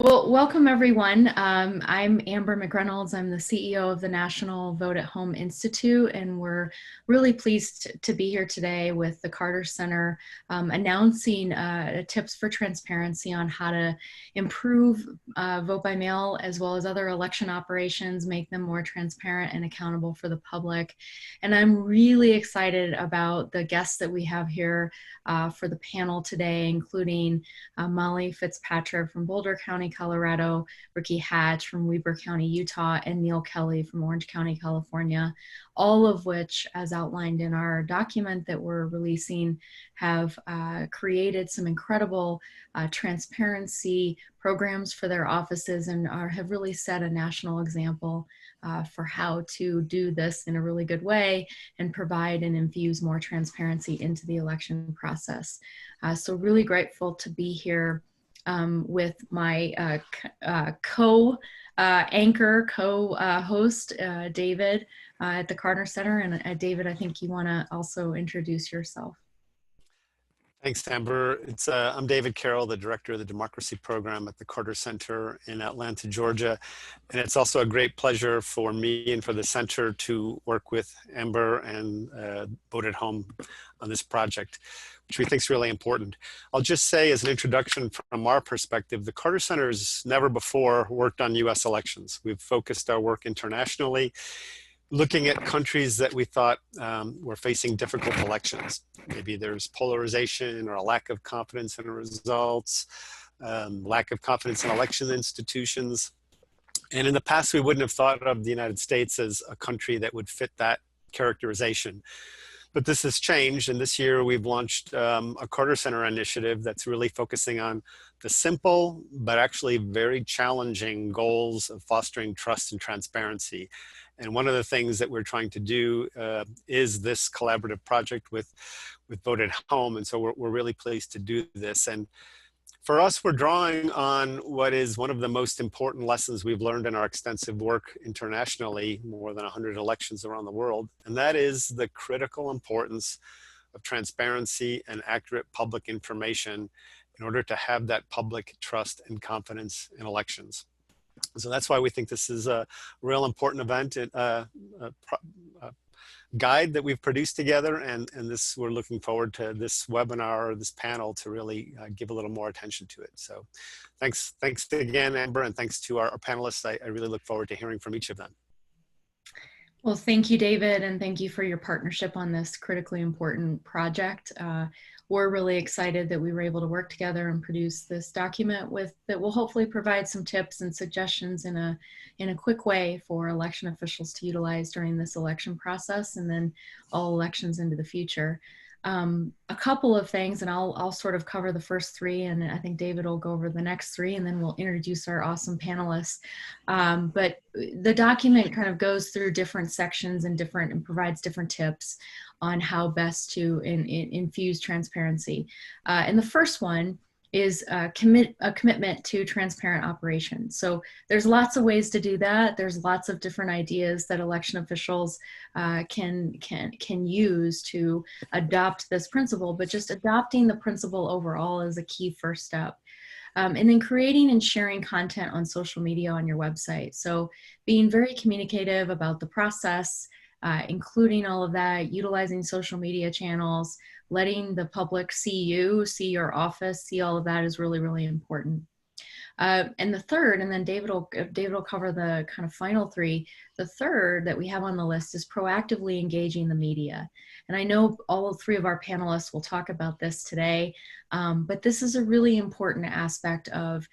Well, welcome everyone. I'm Amber McReynolds. I'm the CEO of the National Vote at Home Institute, and we're really pleased to be here today with the Carter Center announcing tips for transparency on how to improve vote by mail as well as other election operations, make them more transparent and accountable for the public. And I'm really excited about the guests that we have here for the panel today, including Molly Fitzpatrick from Boulder County, Colorado, Ricky Hatch from Weber County, Utah, and Neil Kelly from Orange County, California, all of which, as outlined in our document that we're releasing, have created some incredible transparency programs for their offices and have really set a national example for how to do this in a really good way and provide and infuse more transparency into the election process. So really grateful to be here with my co-anchor, co-host, David, at the Carter Center. And David, I think you want to also introduce yourself. Thanks, Amber. I'm David Carroll, the director of the Democracy Program at the Carter Center in Atlanta, Georgia. And it's also a great pleasure for me and for the center to work with Amber and Vote at Home on this project, which we think is really important. I'll just say as an introduction from our perspective, the Carter Center has never before worked on US elections. We've focused our work internationally, looking at countries that we thought were facing difficult elections. Maybe there's polarization or a lack of confidence in the results, lack of confidence in election institutions. And in the past, we wouldn't have thought of the United States as a country that would fit that characterization. But this has changed, and this year we've launched a Carter Center initiative that's really focusing on the simple, but actually very challenging goals of fostering trust and transparency. And one of the things that we're trying to do is this collaborative project with Vote at Home, and so we're really pleased to do this. And for us, we're drawing on what is one of the most important lessons we've learned in our extensive work internationally, more than 100 elections around the world, and that is the critical importance of transparency and accurate public information in order to have that public trust and confidence in elections. So that's why we think this is a real important event, guide that we've produced together, and we're looking forward to this webinar, this panel, to really give a little more attention to it. So thanks again, Amber, and thanks to our panelists. I really look forward to hearing from each of them. Well, thank you, David, and thank you for your partnership on this critically important project. We're really excited that we were able to work together and produce this document that will hopefully provide some tips and suggestions in a quick way for election officials to utilize during this election process and then all elections into the future. A couple of things, and I'll sort of cover the first three, and I think David will go over the next three, and then we'll introduce our awesome panelists. But the document kind of goes through different sections and provides different tips on how best to infuse transparency. And the first one is a commitment to transparent operations. So there's lots of ways to do that. There's lots of different ideas that election officials can use to adopt this principle, but just adopting the principle overall is a key first step. And then creating and sharing content on social media on your website. So being very communicative about the process, including all of that, utilizing social media channels, letting the public see you, see your office, see all of that is really, really important. And the third, and then David will cover the kind of final three. The third that we have on the list is proactively engaging the media. And I know all three of our panelists will talk about this today, but this is a really important aspect of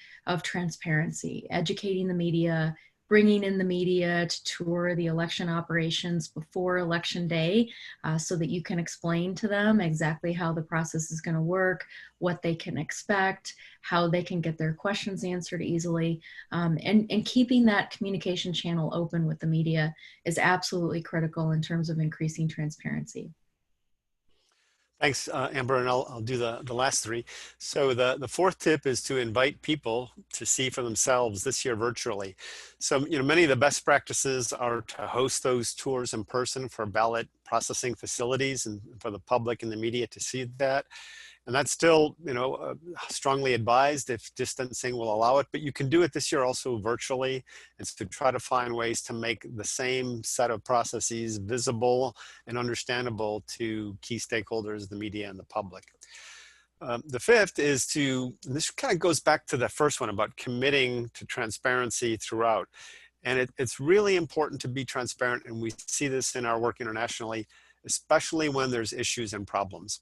transparency, educating the media, bringing in the media to tour the election operations before election day so that you can explain to them exactly how the process is going to work, what they can expect, how they can get their questions answered easily. And keeping that communication channel open with the media is absolutely critical in terms of increasing transparency. Thanks, Amber, and I'll do the last three. So the fourth tip is to invite people to see for themselves this year virtually. So many of the best practices are to host those tours in person for ballot processing facilities and for the public and the media to see that. And that's still, strongly advised if distancing will allow it, but you can do it this year also virtually. And to try to find ways to make the same set of processes visible and understandable to key stakeholders, the media and the public. The fifth is and this kind of goes back to the first one about committing to transparency throughout. And it's really important to be transparent. And we see this in our work internationally, especially when there's issues and problems.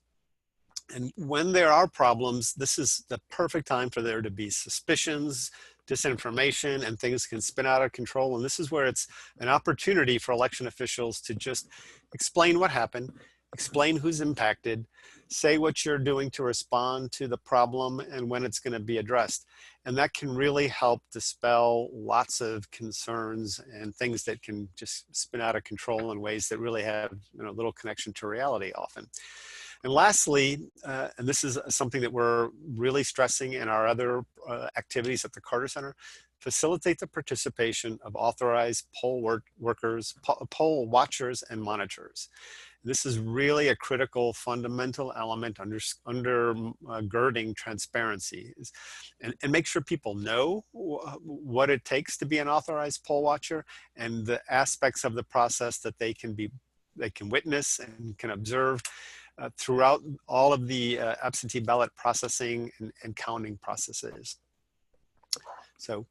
And when there are problems, this is the perfect time for there to be suspicions, disinformation, and things can spin out of control. And this is where it's an opportunity for election officials to just explain what happened, explain who's impacted, say what you're doing to respond to the problem and when it's going to be addressed. And that can really help dispel lots of concerns and things that can just spin out of control in ways that really have little connection to reality often. And lastly, and this is something that we're really stressing in our other activities at the Carter Center, facilitate the participation of authorized poll workers, poll watchers, and monitors. This is really a critical, fundamental element undergirding transparency, and make sure people know what it takes to be an authorized poll watcher and the aspects of the process that they can witness and can observe throughout all of the absentee ballot processing and counting processes. So,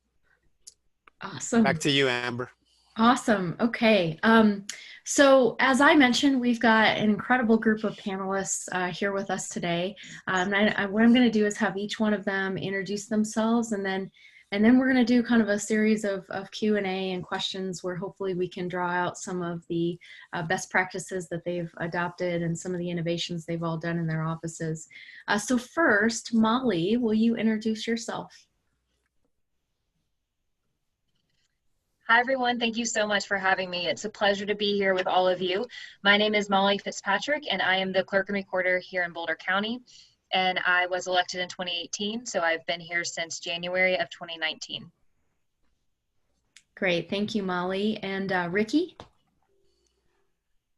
awesome. Back to you, Amber. Awesome. Okay. So as I mentioned, we've got an incredible group of panelists here with us today. What I'm going to do is have each one of them introduce themselves, and then we're going to do kind of a series of Q&A and questions where hopefully we can draw out some of the best practices that they've adopted and some of the innovations they've all done in their offices. So first, Molly, will you introduce yourself? Hi, everyone. Thank you so much for having me. It's a pleasure to be here with all of you. My name is Molly Fitzpatrick, and I am the clerk and recorder here in Boulder County. And I was elected in 2018, so I've been here since January of 2019. Great. Thank you, Molly. And Ricky?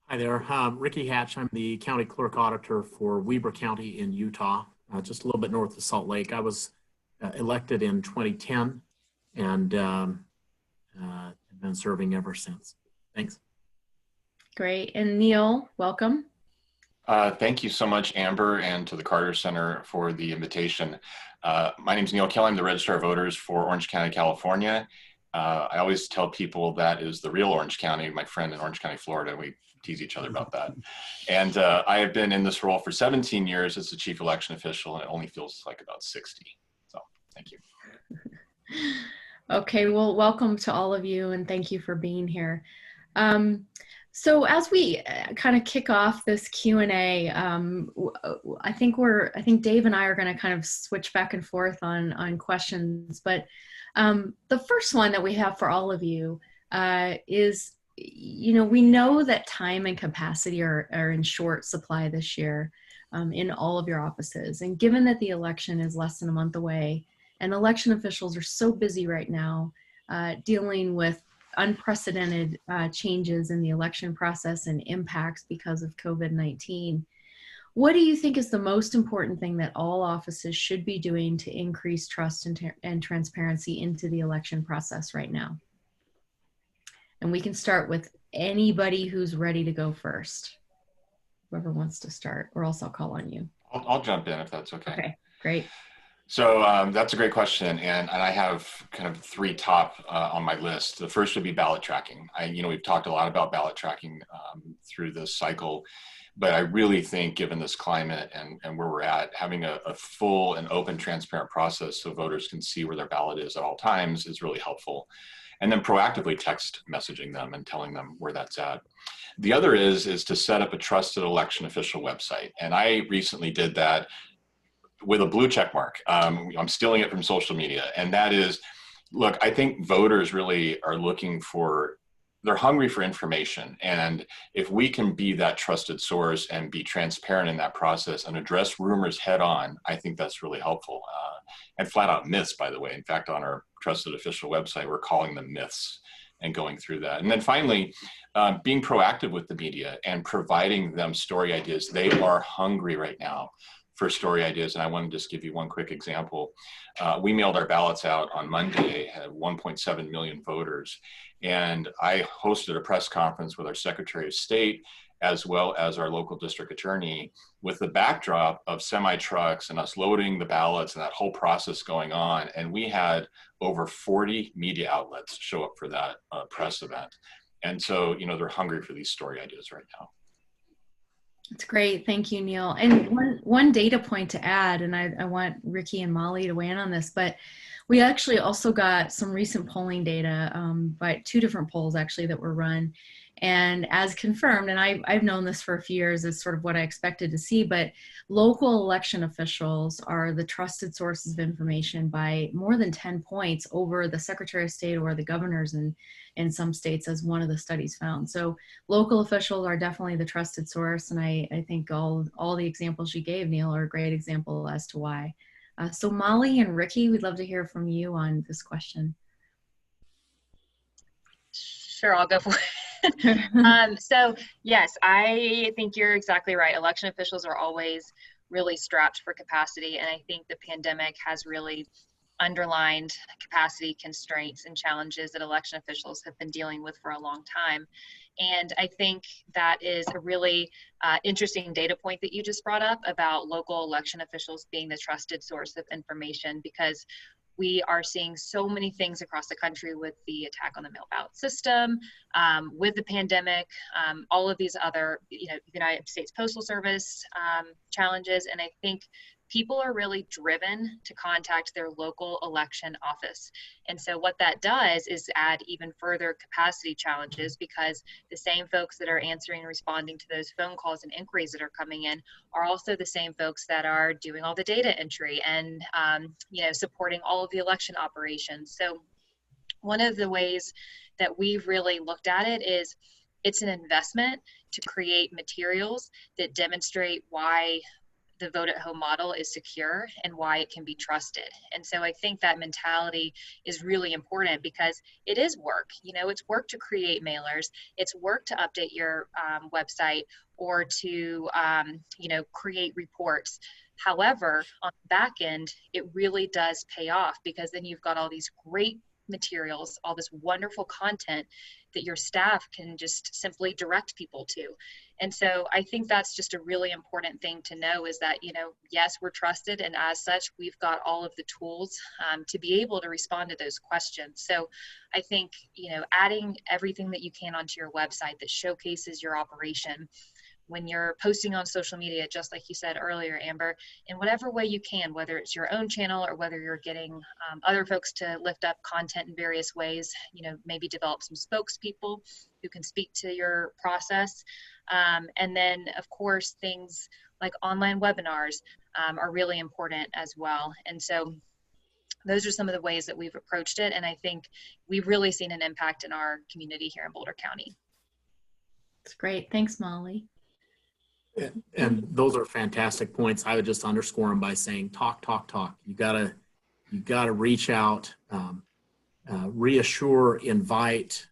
Hi there. Ricky Hatch. I'm the county clerk auditor for Weber County in Utah, just a little bit north of Salt Lake. I was elected in 2010 and have been serving ever since. Thanks. Great. And Neil, welcome. Thank you so much, Amber, and to the Carter Center for the invitation. My name is Neil Kelly. I'm the Registrar of Voters for Orange County, California. I always tell people that is the real Orange County, my friend in Orange County, Florida. We tease each other about that. And I have been in this role for 17 years as the chief election official, and it only feels like about 60. So thank you. Okay, well, welcome to all of you, and thank you for being here. So as we kind of kick off this Q&A, I think Dave and I are going to kind of switch back and forth on questions. But the first one that we have for all of you is, we know that time and capacity are in short supply this year in all of your offices. And given that the election is less than a month away, and election officials are so busy right now dealing with unprecedented changes in the election process and impacts because of COVID-19. What do you think is the most important thing that all offices should be doing to increase trust and transparency into the election process right now? And we can start with anybody who's ready to go first. Whoever wants to start, or else I'll call on you. I'll jump in if that's okay. Okay, great. So that's a great question, and I have kind of three top on my list. The first would be ballot tracking. We've talked a lot about ballot tracking through this cycle, but I really think given this climate and where we're at, having a full and open, transparent process so voters can see where their ballot is at all times is really helpful. And then proactively text messaging them and telling them where that's at. The other is to set up a trusted election official website, and I recently did that with a blue check mark. I'm stealing it from social media. And that is, look, I think voters really are they're hungry for information. And if we can be that trusted source and be transparent in that process and address rumors head on, I think that's really helpful. And flat out myths, by the way. In fact, on our trusted official website, we're calling them myths and going through that. And then finally, being proactive with the media and providing them story ideas. They are hungry right now for story ideas, and I want to just give you one quick example. We mailed our ballots out on Monday, had 1.7 million voters, and I hosted a press conference with our Secretary of State as well as our local district attorney with the backdrop of semi-trucks and us loading the ballots and that whole process going on. And we had over 40 media outlets show up for that press event. And so, you know, they're hungry for these story ideas right now. That's great. Thank you, Neil. And one data point to add, and I want Ricky and Molly to weigh in on this, but we actually also got some recent polling data by 2 different polls actually that were run. And as confirmed, and I've known this for a few years, is sort of what I expected to see, but local election officials are the trusted sources of information by more than 10 points over the Secretary of State or the governors in some states, as one of the studies found. So local officials are definitely the trusted source, and I think all the examples you gave, Neil, are a great example as to why. So Molly and Ricky, we'd love to hear from you on this question. Sure, I'll go for it. So yes, I think you're exactly right. Election officials are always really strapped for capacity, and I think the pandemic has really underlined capacity constraints and challenges that election officials have been dealing with for a long time. And I think that is a really interesting data point that you just brought up about local election officials being the trusted source of information, because we are seeing so many things across the country with the attack on the mail ballot system, with the pandemic, all of these other, United States Postal Service challenges. And I think people are really driven to contact their local election office. And so what that does is add even further capacity challenges, because the same folks that are answering and responding to those phone calls and inquiries that are coming in are also the same folks that are doing all the data entry and supporting all of the election operations. So one of the ways that we've really looked at it is it's an investment to create materials that demonstrate why the vote at home model is secure and why it can be trusted. And so I think that mentality is really important, because it is work. It's work to create mailers. It's work to update your website or to, create reports. However, on the back end, it really does pay off, because then you've got all these great materials, all this wonderful content that your staff can just simply direct people to. And so I think that's just a really important thing to know, is that, yes, we're trusted, and as such, we've got all of the tools to be able to respond to those questions. So I think, adding everything that you can onto your website that showcases your operation, when you're posting on social media, just like you said earlier, Amber, in whatever way you can, whether it's your own channel or whether you're getting other folks to lift up content in various ways, maybe develop some spokespeople who can speak to your process. And then, of course, things like online webinars are really important as well. And so those are some of the ways that we've approached it. And I think we've really seen an impact in our community here in Boulder County. That's great. Thanks, Molly. And those are fantastic points. I would just underscore them by saying, talk, talk, talk. You gotta reach out, reassure, invite,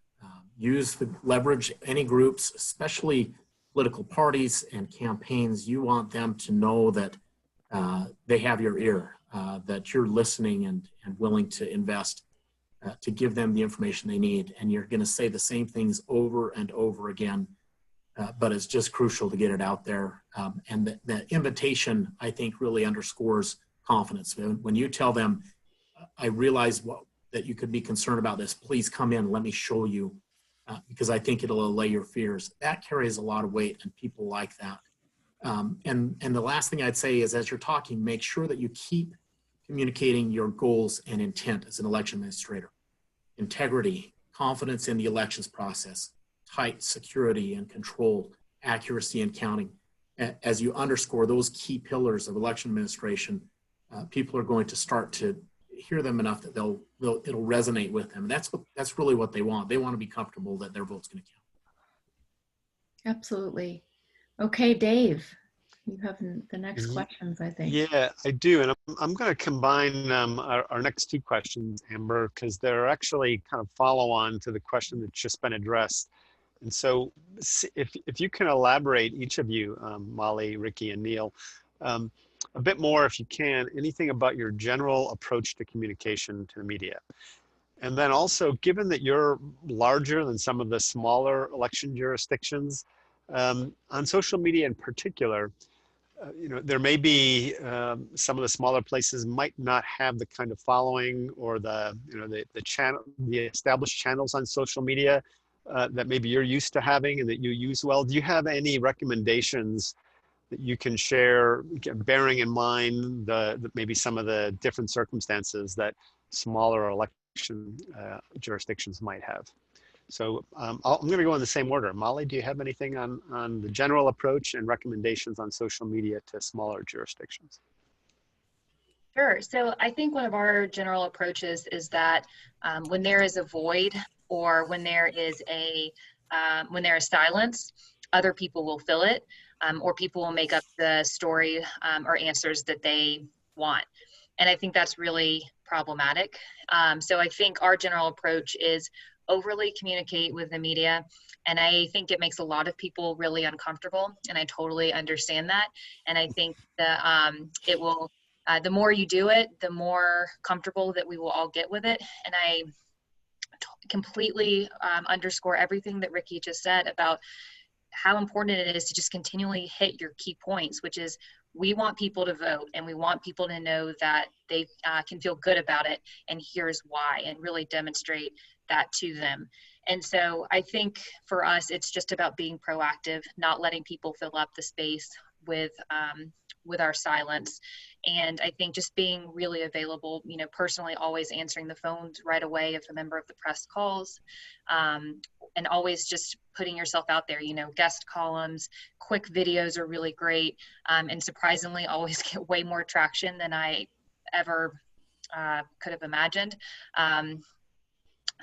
leverage any groups, especially political parties and campaigns. You want them to know that they have your ear, that you're listening and willing to invest to give them the information they need. And you're gonna say the same things over and over again. But it's just crucial to get it out there. And the invitation, I think, really underscores confidence. When you tell them, I realize that you could be concerned about this, please come in, let me show you, because I think it'll allay your fears. That carries a lot of weight, and people like that. And the last thing I'd say is, as you're talking, make sure that you keep communicating your goals and intent as an election administrator. Integrity, confidence in the elections process, tight security and control, accuracy and counting. As you underscore those key pillars of election administration, people are going to start to hear them enough that it'll resonate with them. That's really what they want. They want to be comfortable that their vote's going to count. Absolutely. Okay, Dave, you have the next questions, I think. Yeah, I do. And I'm going to combine our next 2 questions, Amber, because they're actually kind of follow on to the question that's just been addressed. And so if you can elaborate, each of you, Molly, Ricky, and Neil, a bit more, if you can, anything about your general approach to communication to the media. And then also, given that you're larger than some of the smaller election jurisdictions, on social media in particular, there may be some of the smaller places might not have the kind of following or the established channels on social media that maybe you're used to having and that you use well. Do you have any recommendations that you can share, bearing in mind maybe some of the different circumstances that smaller election jurisdictions might have? So I'm going to go in the same order. Molly, do you have anything on the general approach and recommendations on social media to smaller jurisdictions? Sure. So I think one of our general approaches is that when there is a void or when there is silence, other people will fill it, or people will make up the story or answers that they want. And I think that's really problematic. So I think our general approach is overly communicate with the media. And I think it makes a lot of people really uncomfortable. And I totally understand that. And I think that the more you do it, the more comfortable that we will all get with it. And I completely underscore everything that Ricky just said about how important it is to just continually hit your key points, which is we want people to vote and we want people to know that they can feel good about it, and here's why, and really demonstrate that to them. And so I think for us, it's just about being proactive, not letting people fill up the space with our silence. And I think just being really available, personally always answering the phones right away if a member of the press calls, and always just putting yourself out there. Guest columns, quick videos are really great, and surprisingly always get way more traction than I ever could have imagined.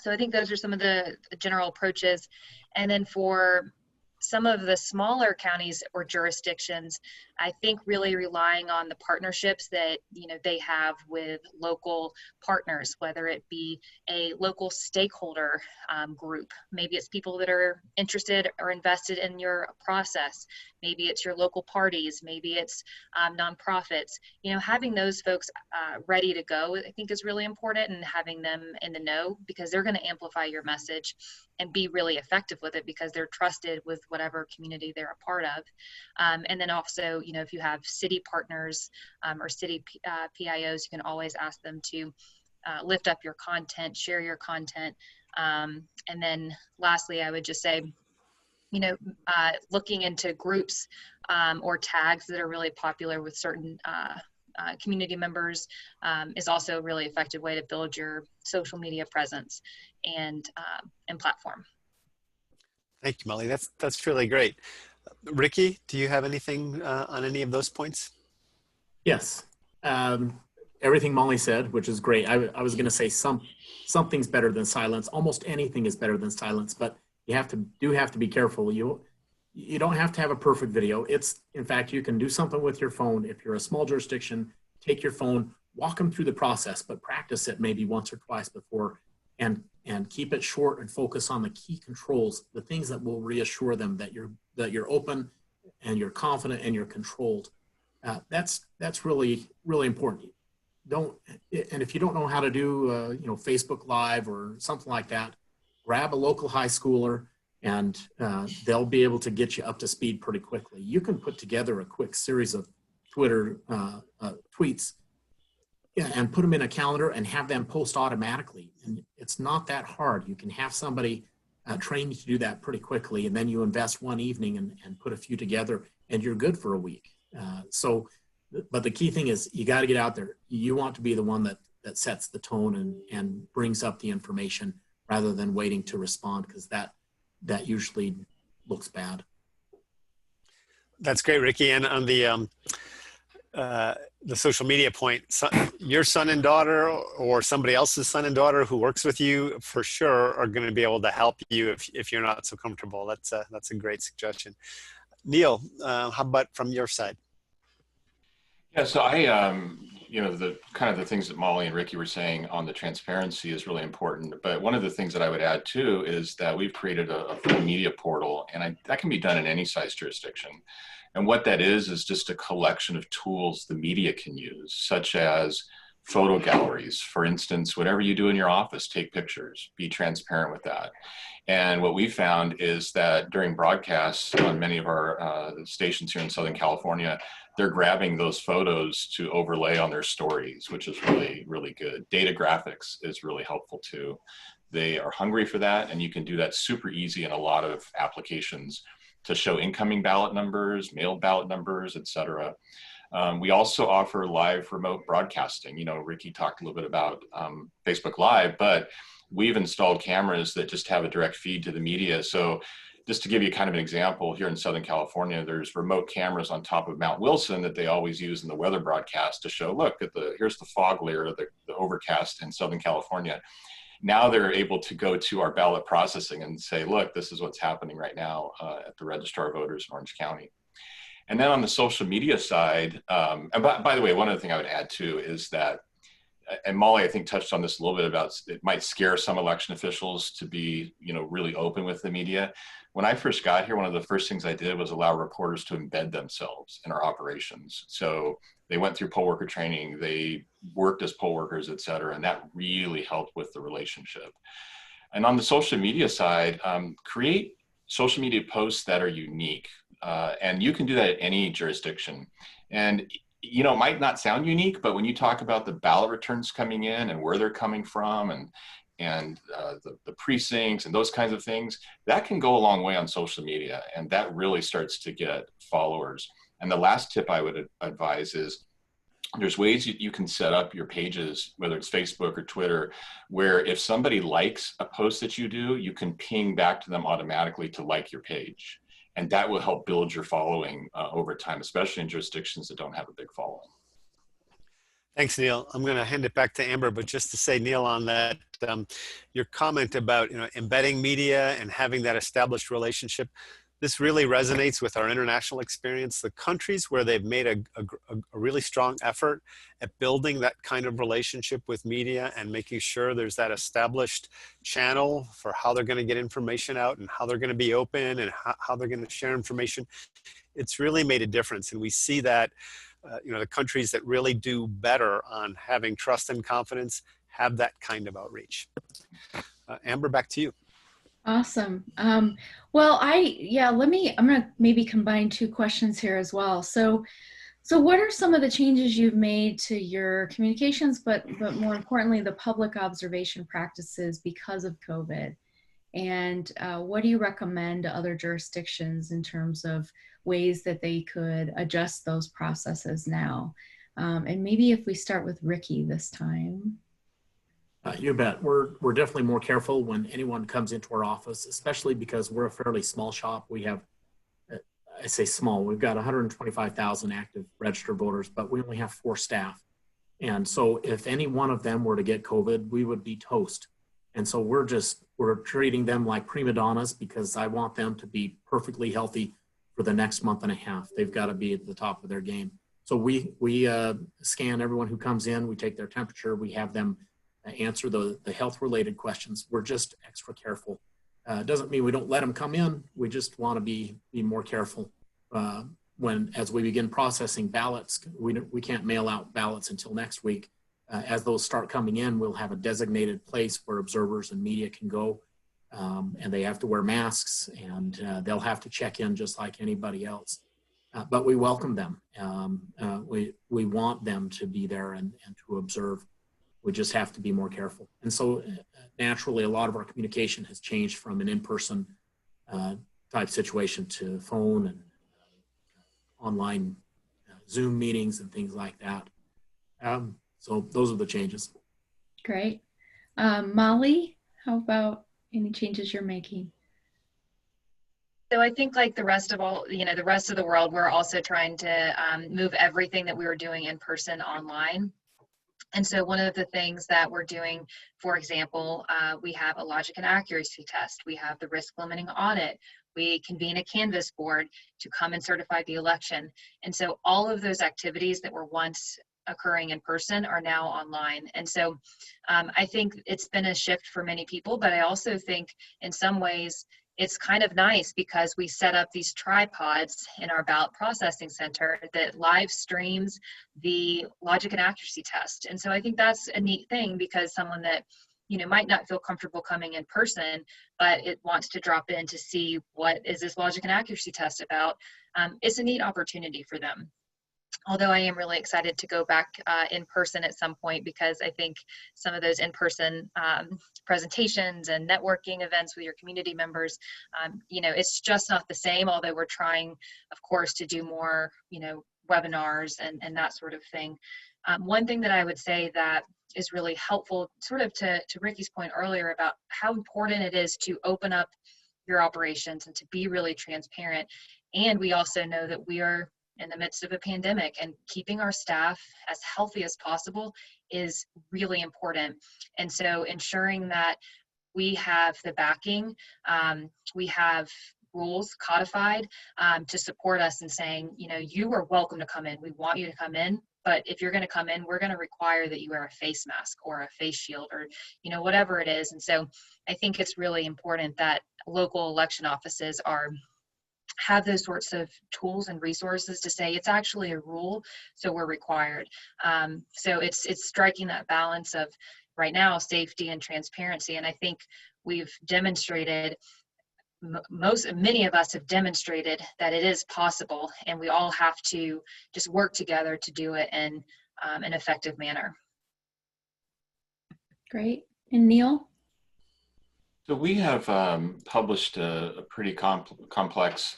So I think those are some of the general approaches. And then for some of the smaller counties or jurisdictions, I think really relying on the partnerships that they have with local partners, whether it be a local stakeholder group. Maybe it's people that are interested or invested in your process. Maybe it's your local parties. Maybe it's nonprofits. Having those folks ready to go, I think, is really important, and having them in the know, because they're going to amplify your message and be really effective with it because they're trusted with whatever community they're a part of. And then also, if you have city partners or city PIOs, you can always ask them to lift up your content, share your content. And then lastly, I would just say, looking into groups or tags that are really popular with certain community members is also a really effective way to build your social media presence and platform. Thank you, Molly. That's really great. Ricky, do you have anything on any of those points? Yes. Everything Molly said, which is great. I was going to say something's better than silence. Almost anything is better than silence, but you have to be careful. You don't have to have a perfect video. In fact, you can do something with your phone. If you're a small jurisdiction, take your phone, walk them through the process, but practice it maybe once or twice before, and keep it short and focus on the key controls, the things that will reassure them that you're open and you're confident and you're controlled. That's really, really important. And if you don't know how to do Facebook Live or something like that, grab a local high schooler and they'll be able to get you up to speed pretty quickly. You can put together a quick series of Twitter tweets and put them in a calendar and have them post automatically. And it's not that hard. You can have somebody train you to do that pretty quickly, and then you invest one evening and put a few together, and you're good for a week. But the key thing is you got to get out there. You want to be the one that sets the tone and brings up the information rather than waiting to respond, because that usually looks bad. That's great, Ricky. And on the social media point, your son and daughter or somebody else's son and daughter who works with you for sure are going to be able to help you if you're not so comfortable. That's a great suggestion. Neil, how about from your side? Yeah, so you know, the kind of the things that Molly and Ricky were saying on the transparency is really important. But one of the things that I would add too is that we've created a full media portal, and that can be done in any size jurisdiction. And what that is just a collection of tools the media can use, such as photo galleries. For instance, whatever you do in your office, take pictures, be transparent with that. And what we found is that during broadcasts on many of our stations here in Southern California, they're grabbing those photos to overlay on their stories, which is really, really good. Data graphics is really helpful too. They are hungry for that, and you can do that super easy in a lot of applications to show incoming ballot numbers, mailed ballot numbers, et cetera. We also offer live remote broadcasting. You know, Ricky talked a little bit about Facebook Live, but we've installed cameras that just have a direct feed to the media. So just to give you kind of an example, here in Southern California, there's remote cameras on top of Mount Wilson that they always use in the weather broadcast to show, look, here's the fog layer, the overcast in Southern California. Now they're able to go to our ballot processing and say, look, this is what's happening right now at the Registrar of Voters in Orange County. And then on the social media side, and by the way, one other thing I would add too is that, and Molly, I think, touched on this a little bit about, it might scare some election officials to be, you know, really open with the media. When I first got here, one of the first things I did was allow reporters to embed themselves in our operations. So they went through poll worker training, they worked as poll workers, et cetera, and that really helped with the relationship. And on the social media side, create social media posts that are unique. And you can do that at any jurisdiction. And you know, it might not sound unique, but when you talk about the ballot returns coming in and where they're coming from and the precincts and those kinds of things, that can go a long way on social media, and that really starts to get followers. And the last tip I would advise is there's ways you can set up your pages, whether it's Facebook or Twitter, where if somebody likes a post that you do, you can ping back to them automatically to like your page. And that will help build your following over time, especially in jurisdictions that don't have a big following. Thanks, Neil. I'm going to hand it back to Amber, but just to say, Neil, on that, your comment about, you know, embedding media and having that established relationship, this really resonates with our international experience. The countries where they've made a really strong effort at building that kind of relationship with media and making sure there's that established channel for how they're going to get information out and how they're going to be open and how they're going to share information, it's really made a difference. And we see that, you know, the countries that really do better on having trust and confidence have that kind of outreach. Amber, back to you. Awesome. Well, I'm going to maybe combine two questions here as well. So what are some of the changes you've made to your communications, but more importantly, the public observation practices because of COVID? And what do you recommend to other jurisdictions in terms of ways that they could adjust those processes now? And maybe if we start with Ricky this time. You bet. We're definitely more careful when anyone comes into our office, especially because we're a fairly small shop. We have, I say small, we've got 125,000 active registered voters, but we only have 4 staff. And so if any one of them were to get COVID, we would be toast. And so we're treating them like prima donnas because I want them to be perfectly healthy for the next month and a half. They've got to be at the top of their game. So we scan everyone who comes in, we take their temperature, we have them answer the health-related questions. We're just extra careful. Doesn't mean we don't let them come in. We just want to be more careful as we begin processing ballots. We can't mail out ballots until next week. As those start coming in, we'll have a designated place where observers and media can go, and they have to wear masks, and they'll have to check in just like anybody else. But we welcome them. We want them to be there and to observe. We just have to be more careful. And so naturally, a lot of our communication has changed from an in-person type situation to phone and online Zoom meetings and things like that. So those are the changes. Great. Molly, how about any changes you're making? So I think like the rest of the world, we're also trying to move everything that we were doing in person online. And so one of the things that we're doing, for example, we have a logic and accuracy test. We have the risk limiting audit. We convene a canvas board to come and certify the election. And so all of those activities that were once occurring in person are now online. And so I think it's been a shift for many people, but I also think in some ways it's kind of nice because we set up these tripods in our ballot processing center that live streams the logic and accuracy test. And so I think that's a neat thing, because someone that, you know, might not feel comfortable coming in person, but it wants to drop in to see what is this logic and accuracy test about. It's a neat opportunity for them. Although I am really excited to go back in person at some point, because I think some of those in-person presentations and networking events with your community members, you know, it's just not the same, although we're trying, of course, to do more, you know, webinars and that sort of thing. One thing that I would say that is really helpful, sort of to Ricky's point earlier about how important it is to open up your operations and to be really transparent. And we also know that we are in the midst of a pandemic, and keeping our staff as healthy as possible is really important. And so ensuring that we have the backing, we have rules codified to support us in saying, you know, you are welcome to come in. We want you to come in, but if you're going to come in, we're going to require that you wear a face mask or a face shield, or, you know, whatever it is. And so I think it's really important that local election offices have those sorts of tools and resources to say it's actually a rule, so we're required. So it's striking that balance of, right now, safety and transparency. And I think we've demonstrated, many of us have demonstrated that it is possible, and we all have to just work together to do it in an effective manner. Great. And Neil? So we have published a pretty complex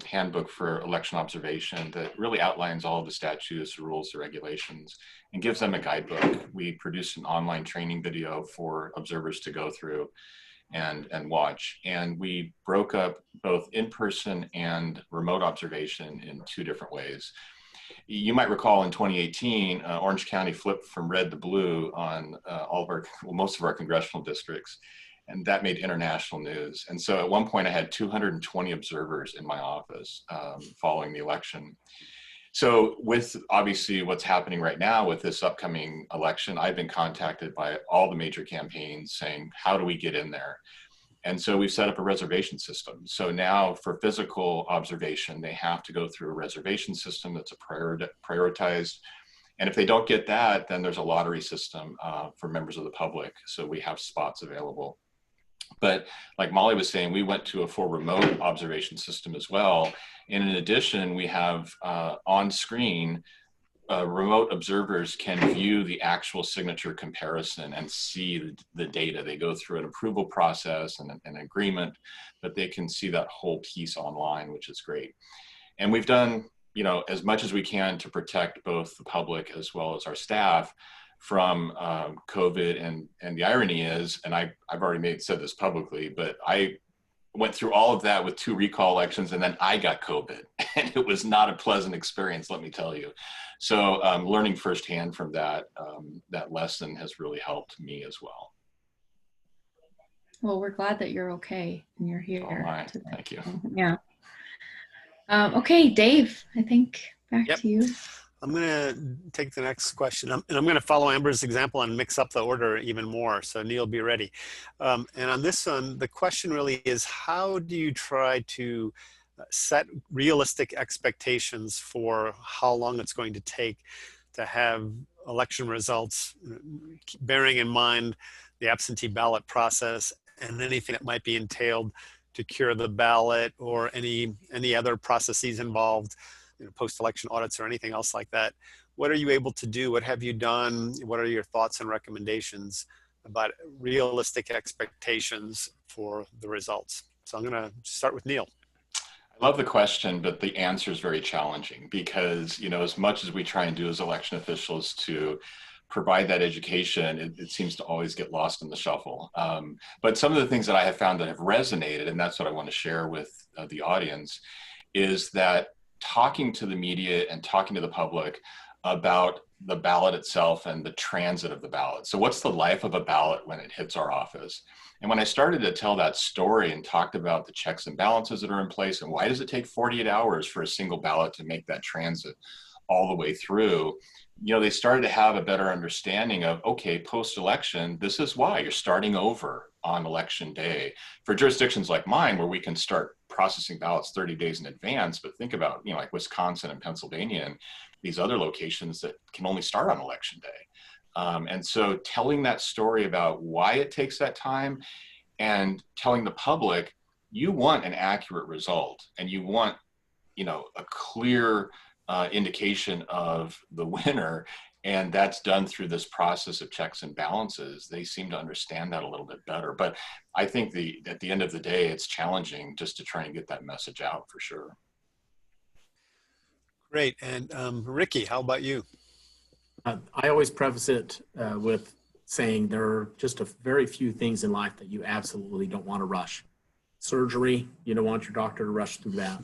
handbook for election observation that really outlines all of the statutes, the rules, the regulations, and gives them a guidebook. We produced an online training video for observers to go through and watch. And we broke up both in-person and remote observation in 2 different ways. You might recall in 2018, Orange County flipped from red to blue on most of our congressional districts. And that made international news. And so at one point I had 220 observers in my office following the election. So with obviously what's happening right now with this upcoming election, I've been contacted by all the major campaigns saying, how do we get in there? And so we've set up a reservation system. So now for physical observation, they have to go through a reservation system that's prioritized. And if they don't get that, then there's a lottery system for members of the public. So we have spots available. But like Molly was saying, we went to a full remote observation system as well. And in addition, we have on screen, remote observers can view the actual signature comparison and see the data. They go through an approval process and an agreement, but they can see that whole piece online, which is great. And we've done, you know, as much as we can to protect both the public as well as our staff from COVID. And the irony is, and I've already said this publicly, but I went through all of that with 2 recall elections, and then I got COVID, and it was not a pleasant experience, let me tell you. So learning firsthand from that, that lesson has really helped me as well. Well, we're glad that you're okay and you're here. All right, thank you. Yeah. Okay, Dave, I think back to you. I'm going to take the next question, and I'm going to follow Amber's example and mix up the order even more. So Neil, be ready. And on this one, the question really is, how do you try to set realistic expectations for how long it's going to take to have election results, bearing in mind the absentee ballot process and anything that might be entailed to cure the ballot, or any other processes involved, you know, post-election audits or anything else like that? What are you able to do? What have you done? What are your thoughts and recommendations about realistic expectations for the results? So I'm going to start with Neil. I love the question, but the answer is very challenging because, you know, as much as we try and do as election officials to provide that education, it seems to always get lost in the shuffle. But some of the things that I have found that have resonated, and that's what I want to share with the audience, is that talking to the media and talking to the public about the ballot itself and the transit of the ballot. So what's the life of a ballot when it hits our office? And when I started to tell that story and talked about the checks and balances that are in place and why does it take 48 hours for a single ballot to make that transit, all the way through, they started to have a better understanding of, okay, post-election, this is why you're starting over on election day. For jurisdictions like mine, where we can start processing ballots 30 days in advance, but think about, like Wisconsin and Pennsylvania and these other locations that can only start on election day. And so telling that story about why it takes that time and telling the public, you want an accurate result and you want, a clear indication of the winner, and that's done through this process of checks and balances. They seem to understand that a little bit better. But I think at the end of the day, it's challenging just to try and get that message out for sure. Great. And Ricky, how about you? I always preface it with saying there are just a very few things in life that you absolutely don't want to rush. Surgery, you don't want your doctor to rush through that.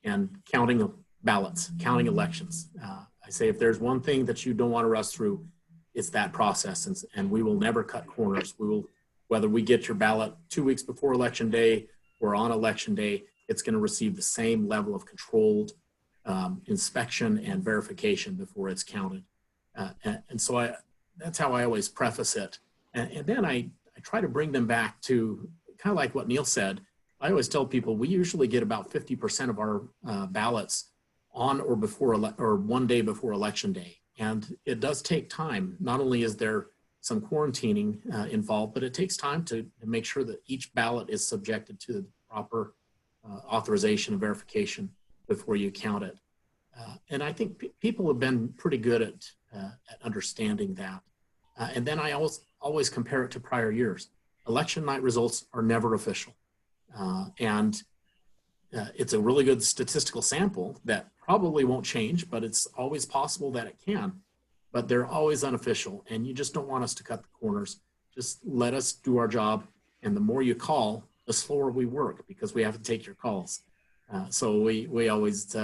And counting ballots, counting elections. I say if there's one thing that you don't want to rush through, it's that process. And we will never cut corners. We will, whether we get your ballot 2 weeks before election day or on election day, it's going to receive the same level of controlled inspection and verification before it's counted. And so that's how I always preface it. And then I try to bring them back to kind of like what Neil said. I always tell people we usually get about 50% of our ballots on or before or 1 day before election day. And it does take time. Not only is there some quarantining involved, but it takes time to make sure that each ballot is subjected to the proper authorization and verification before you count it. And I think people have been pretty good at understanding that. And then I always compare it to prior years. Election night results are never official. And it's a really good statistical sample that probably won't change, but it's always possible that it can. But they're always unofficial, and you just don't want us to cut the corners. Just let us do our job, and the more you call, the slower we work because we have to take your calls. So we always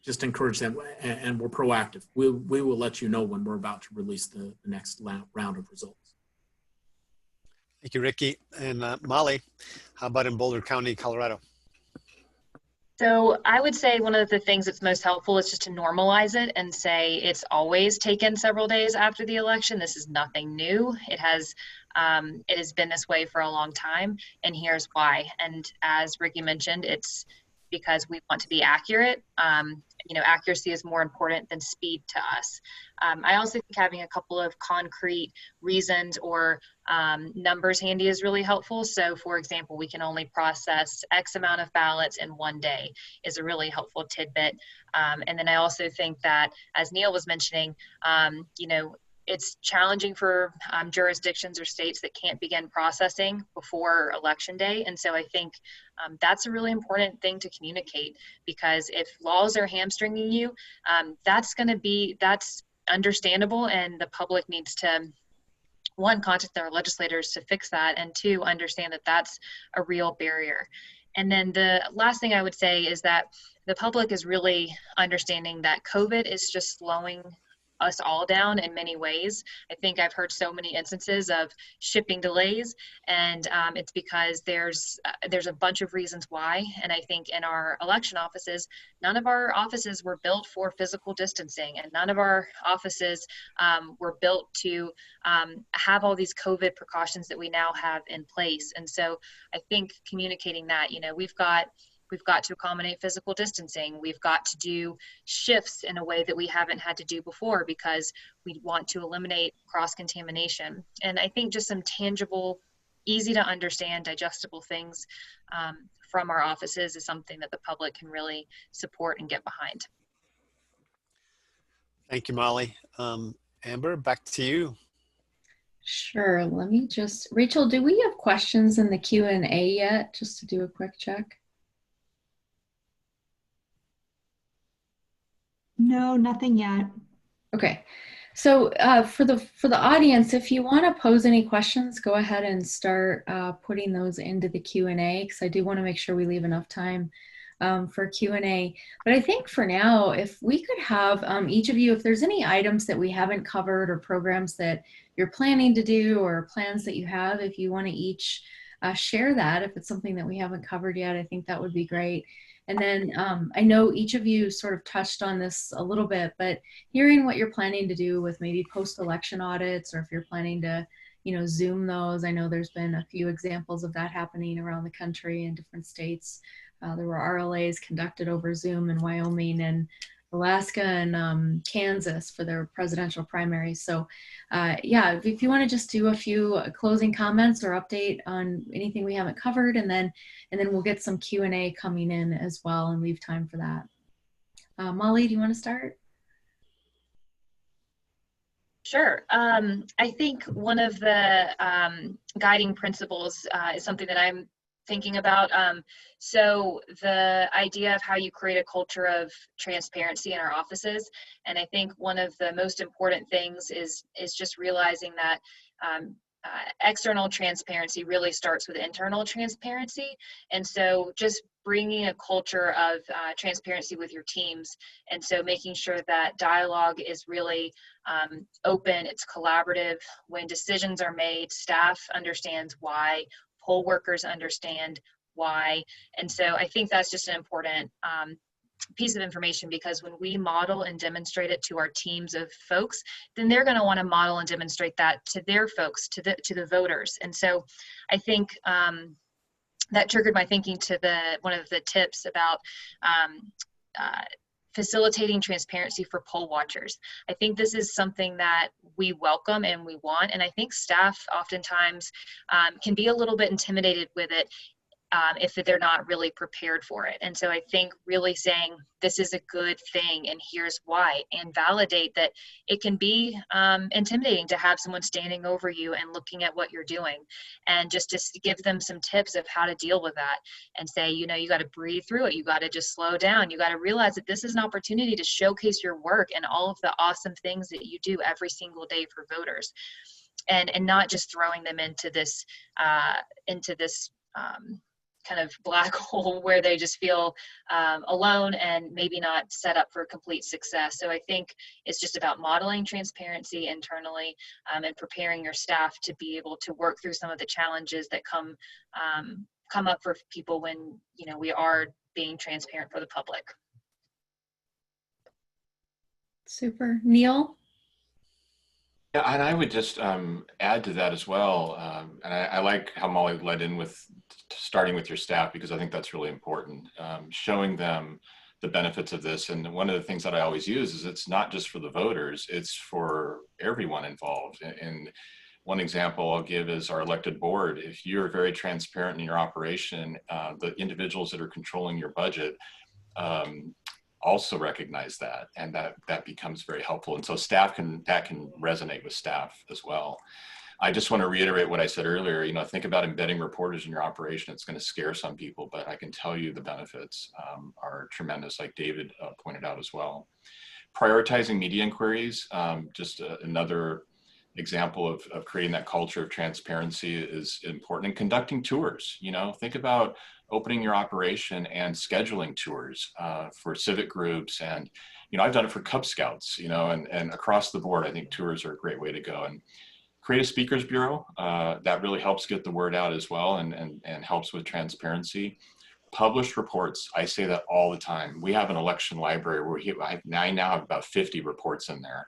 just encourage them, and we're proactive. We will let you know when we're about to release the next round of results. Thank you, Ricky. And Molly, how about in Boulder County, Colorado? So I would say one of the things that's most helpful is just to normalize it and say it's always taken several days after the election. This is nothing new. It has been this way for a long time, and here's why. And as Ricky mentioned, it's because we want to be accurate. Accuracy is more important than speed to us. I also think having a couple of concrete reasons or numbers handy is really helpful. So for example, we can only process X amount of ballots in 1 day is a really helpful tidbit. And then I also think that, as Neil was mentioning, it's challenging for jurisdictions or states that can't begin processing before election day. And so I think that's a really important thing to communicate, because if laws are hamstringing you, that's understandable, and the public needs to, one, contact their legislators to fix that, and two, understand that that's a real barrier. And then the last thing I would say is that the public is really understanding that COVID is just slowing us all down in many ways. I think I've heard so many instances of shipping delays, and it's because there's a bunch of reasons why. And I think in our election offices, none of our offices were built for physical distancing, and none of our offices were built to have all these COVID precautions that we now have in place. And so I think communicating that, we've got to accommodate physical distancing. We've got to do shifts in a way that we haven't had to do before, because we want to eliminate cross-contamination. And I think just some tangible, easy to understand, digestible things from our offices is something that the public can really support and get behind. Thank you, Molly. Amber, back to you. Sure. Let me just, Rachel, do we have questions in the Q&A yet? Just to do a quick check. No, nothing yet. Okay. So for the audience, if you want to pose any questions, go ahead and start putting those into the Q&A, because I do want to make sure we leave enough time for Q&A. But I think for now, if we could have each of you, if there's any items that we haven't covered or programs that you're planning to do or plans that you have, if you want to each share that, if it's something that we haven't covered yet, I think that would be great. And then I know each of you sort of touched on this a little bit, but hearing what you're planning to do with maybe post-election audits, or if you're planning to, Zoom those. I know there's been a few examples of that happening around the country in different states. There were RLAs conducted over Zoom in Wyoming and Alaska and Kansas for their presidential primaries. So yeah, if you want to just do a few closing comments or update on anything we haven't covered, and then we'll get some Q&A coming in as well and leave time for that. Molly, do you want to start? Sure. I think one of the guiding principles is something that I'm thinking about. So the idea of how you create a culture of transparency in our offices. And I think one of the most important things is just realizing that external transparency really starts with internal transparency. And so just bringing a culture of transparency with your teams. And so making sure that dialogue is really open, it's collaborative. When decisions are made, staff understands why, poll workers understand why. And so I think that's just an important piece of information, because when we model and demonstrate it to our teams of folks, then they're going to want to model and demonstrate that to their folks, to the voters. And so I think that triggered my thinking to one of the tips about facilitating transparency for poll watchers. I think this is something that we welcome and we want, and I think staff oftentimes can be a little bit intimidated with it if they're not really prepared for it. And so I think really saying this is a good thing and here's why, and validate that it can be intimidating to have someone standing over you and looking at what you're doing, and just to give them some tips of how to deal with that, and say, you got to breathe through it. You got to just slow down. You got to realize that this is an opportunity to showcase your work and all of the awesome things that you do every single day for voters, and not just throwing them into this kind of black hole where they just feel alone and maybe not set up for complete success. So I think it's just about modeling transparency internally and preparing your staff to be able to work through some of the challenges that come up for people when we are being transparent for the public. Super. Neil? Yeah, and I would just add to that as well. And I like how Molly led in with starting with your staff, because I think that's really important. Showing them the benefits of this. And one of the things that I always use is it's not just for the voters, it's for everyone involved. And one example I'll give is our elected board. If you're very transparent in your operation, the individuals that are controlling your budget also recognize that, and that becomes very helpful. And so that can resonate with staff as well. I just want to reiterate what I said earlier. Think about embedding reporters in your operation. It's going to scare some people, but I can tell you the benefits are tremendous, like David pointed out as well. Prioritizing media inquiries, just another example of creating that culture of transparency is important. And conducting tours, think about opening your operation and scheduling tours for civic groups. And, I've done it for Cub Scouts, and across the board, I think tours are a great way to go. And create a speakers bureau that really helps get the word out as well, and helps with transparency. Published reports, I say that all the time. We have an election library where I now have about 50 reports in there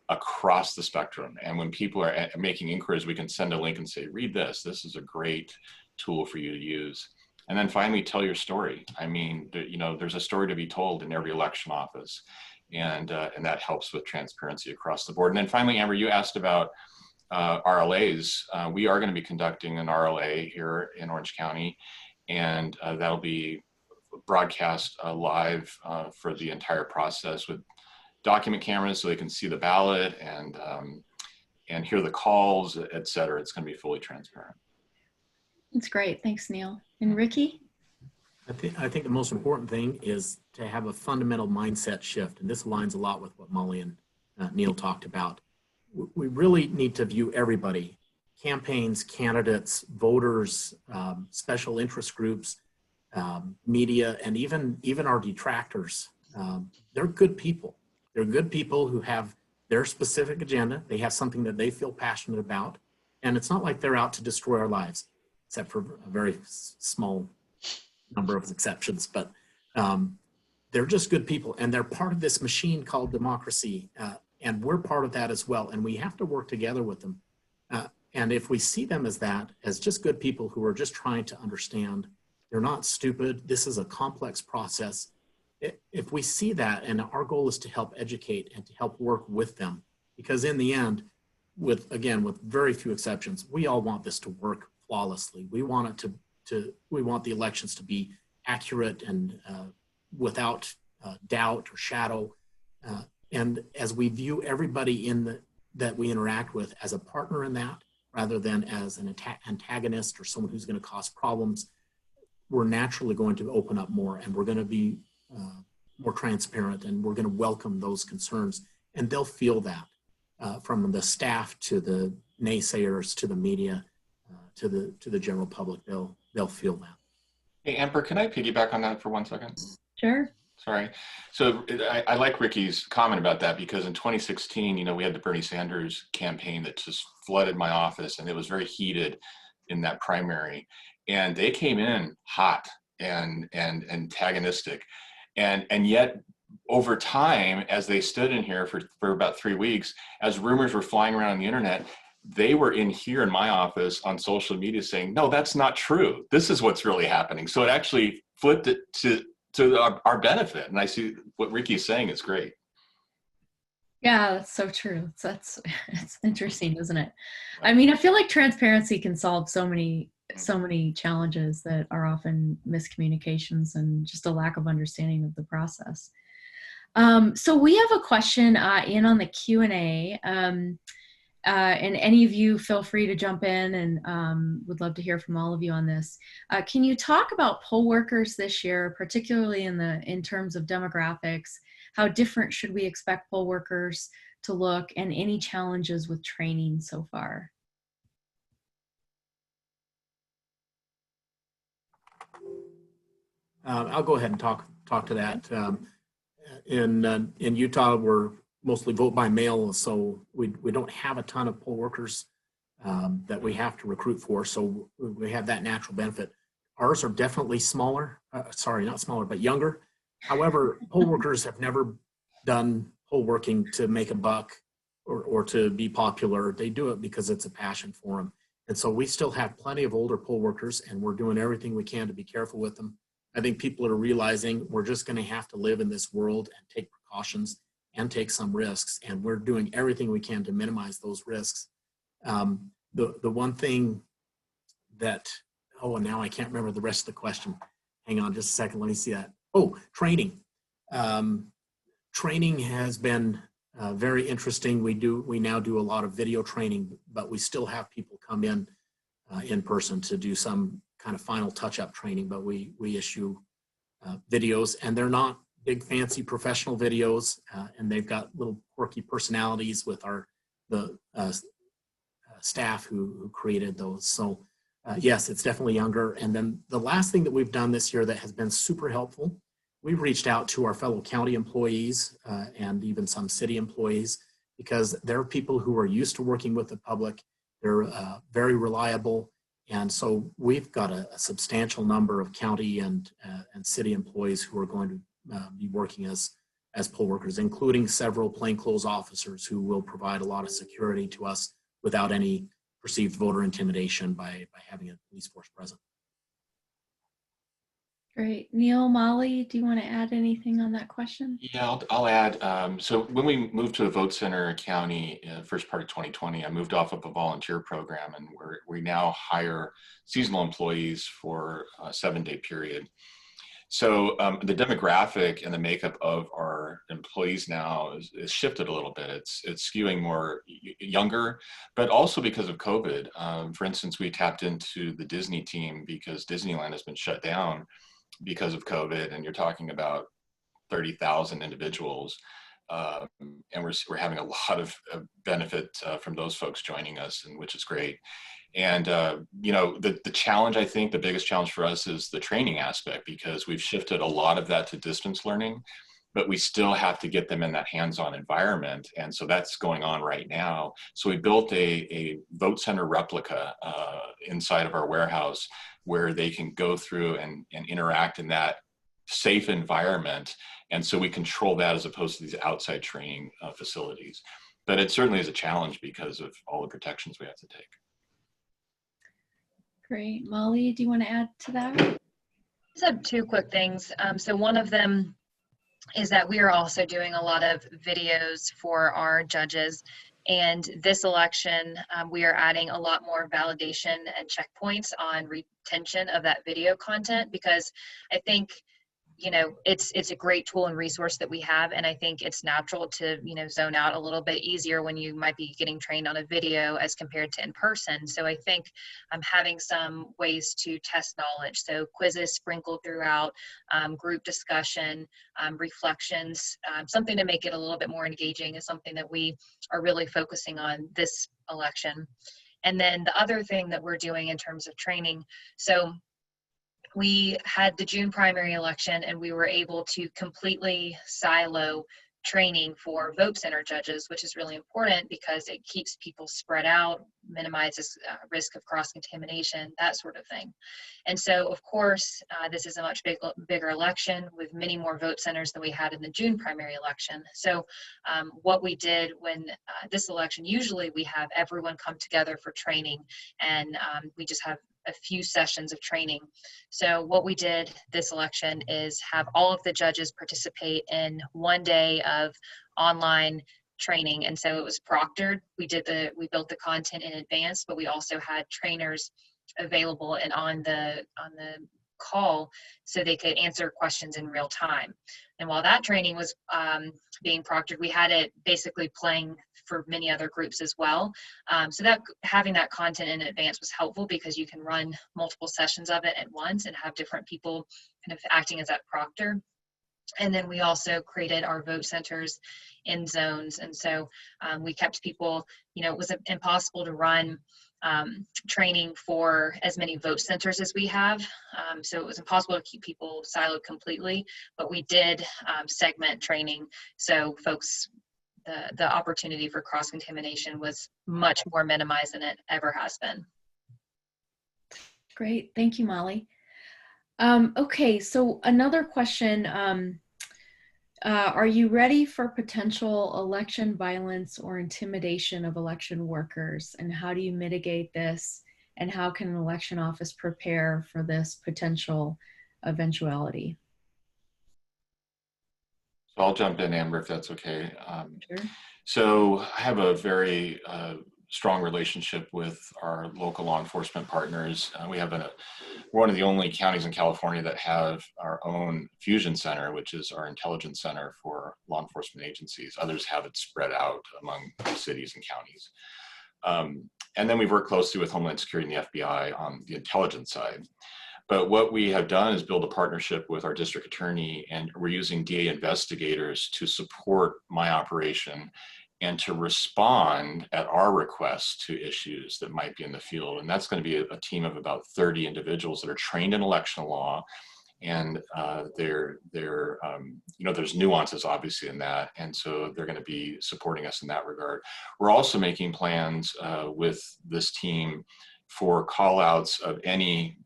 across the spectrum. And when people are making inquiries, we can send a link and say, read this. This is a great tool for you to use. And then finally, tell your story. I mean, there's a story to be told in every election office, and that helps with transparency across the board. And then finally, Amber, you asked about RLAs. We are going to be conducting an RLA here in Orange County, and that'll be broadcast live for the entire process with document cameras, so they can see the ballot and hear the calls, et cetera. It's going to be fully transparent. That's great. Thanks, Neil. And Ricky? I think the most important thing is to have a fundamental mindset shift. And this aligns a lot with what Molly and Neil talked about. We really need to view everybody, campaigns, candidates, voters, special interest groups, media, and even our detractors. They're good people. They're good people who have their specific agenda. They have something that they feel passionate about. And it's not like they're out to destroy our lives, except for a very small number of exceptions. But They're just good people, and they're part of this machine called democracy, and we're part of that as well, and we have to work together with them. And if we see them as that, as just good people who are just trying to understand, they're not stupid, this is a complex process. If we see that, and our goal is to help educate and to help work with them, because in the end, with very few exceptions, we all want this to work flawlessly. We want it we want the elections to be accurate and without doubt or shadow. And as we view everybody that we interact with as a partner in that, rather than as an antagonist or someone who's going to cause problems, we're naturally going to open up more, and we're going to be more transparent, and we're going to welcome those concerns, and they'll feel that from the staff to the naysayers to the media to the general public. They'll feel that. Hey, Amber, can I piggyback on that for 1 second? Sure. Sorry. So I like Ricky's comment about that, because in 2016, we had the Bernie Sanders campaign that just flooded my office, and it was very heated in that primary. And they came in hot and antagonistic. And yet over time, as they stood in here for about 3 weeks, as rumors were flying around on the internet, they were in here in my office on social media saying, no, that's not true. This is what's really happening. So it actually flipped it to our benefit. And I see what Ricky's saying is great. Yeah, that's so true. It's interesting, isn't it? I mean, I feel like transparency can solve so many challenges that are often miscommunications and just a lack of understanding of the process. So we have a question in on the Q&A, and any of you feel free to jump in, and would love to hear from all of you on this. Can you talk about poll workers this year, particularly in terms of demographics? How different should we expect poll workers to look, and any challenges with training so far? I'll go ahead and talk to that. In Utah, we're mostly vote by mail, so we don't have a ton of poll workers that we have to recruit for, so we have that natural benefit. Ours are definitely smaller, sorry, not smaller, but younger. However, poll workers have never done poll working to make a buck or to be popular. They do it because it's a passion for them. And so we still have plenty of older poll workers, and we're doing everything we can to be careful with them. I think people are realizing we're just going to have to live in this world and take precautions and take some risks, and we're doing everything we can to minimize those risks. The one thing that, and now I can't remember the rest of the question. Hang on just a second, let me see that. Oh, training. Training has been very interesting. We now do a lot of video training, but we still have people come in person to do some kind of final touch-up training, but we issue videos, and they're not big fancy professional videos, and they've got little quirky personalities with the staff who created those. So yes, it's definitely younger. And then the last thing that we've done this year that has been super helpful, we've reached out to our fellow county employees and even some city employees, because they're people who are used to working with the public. They're very reliable. And so we've got a substantial number of county and city employees who are going to be working as poll workers, including several plainclothes officers who will provide a lot of security to us without any perceived voter intimidation by having a police force present. Great. Neil, Molly, do you want to add anything on that question? Yeah, I'll add. So when we moved to a vote center county first part of 2020, I moved off of a volunteer program, and we now hire seasonal employees for a 7-day period. So the demographic and the makeup of our employees now is shifted a little bit. It's skewing more younger, but also because of COVID. For instance, we tapped into the Disney team because Disneyland has been shut down because of COVID, and you're talking about 30,000 individuals. And we're having a lot of benefit from those folks joining us, and which is great. And the challenge, I think the biggest challenge for us is the training aspect, because we've shifted a lot of that to distance learning, but we still have to get them in that hands-on environment. And so that's going on right now. So we built a vote center replica inside of our warehouse where they can go through and interact in that safe environment. And so we control that as opposed to these outside training facilities. But it certainly is a challenge because of all the protections we have to take. Great. Molly, do you want to add to that? I just have two quick things. So one of them is that we are also doing a lot of videos for our judges. And this election, we are adding a lot more validation and checkpoints on retention of that video content, because I think, you know, it's a great tool and resource that we have. And I think it's natural to, you know, zone out a little bit easier when you might be getting trained on a video as compared to in person. So I think I'm having some ways to test knowledge. So quizzes sprinkled throughout, group discussion, reflections, something to make it a little bit more engaging is something that we are really focusing on this election. And then the other thing that we're doing in terms of training, so we had the June primary election and we were able to completely silo training for vote center judges, which is really important because it keeps people spread out, minimizes risk of cross-contamination, that sort of thing. And so, of course, this is a much bigger election with many more vote centers than we had in the June primary election. So what we did when this election, usually we have everyone come together for training, and we just have a few sessions of training. So what we did this election is have all of the judges participate in one day of online training. And so it was proctored. We built the content in advance, but we also had trainers available and on the call so they could answer questions in real time. And while that training was being proctored, we had it basically playing for many other groups as well. So that having that content in advance was helpful because you can run multiple sessions of it at once and have different people kind of acting as that proctor. And then we also created our vote centers in zones. And so we kept people, you know, it was impossible to run training for as many vote centers as we have. So it was impossible to keep people siloed completely, but we did segment training. So folks, the opportunity for cross-contamination was much more minimized than it ever has been. Great, thank you, Molly. Okay, so another question. Are you ready for potential election violence or intimidation of election workers? And how do you mitigate this? And how can an election office prepare for this potential eventuality? So I'll jump in, Amber, if that's okay. Sure. So I have a very strong relationship with our local law enforcement partners. We're one of the only counties in California that have our own fusion center, which is our intelligence center for law enforcement agencies. Others have it spread out among cities and counties. And then we've worked closely with Homeland Security and the FBI on the intelligence side. But what we have done is build a partnership with our district attorney, and we're using DA investigators to support my operation and to respond at our request to issues that might be in the field. And that's going to be a team of about 30 individuals that are trained in election law. And you know, there's nuances obviously in that. And so they're going to be supporting us in that regard. We're also making plans with this team for call outs of any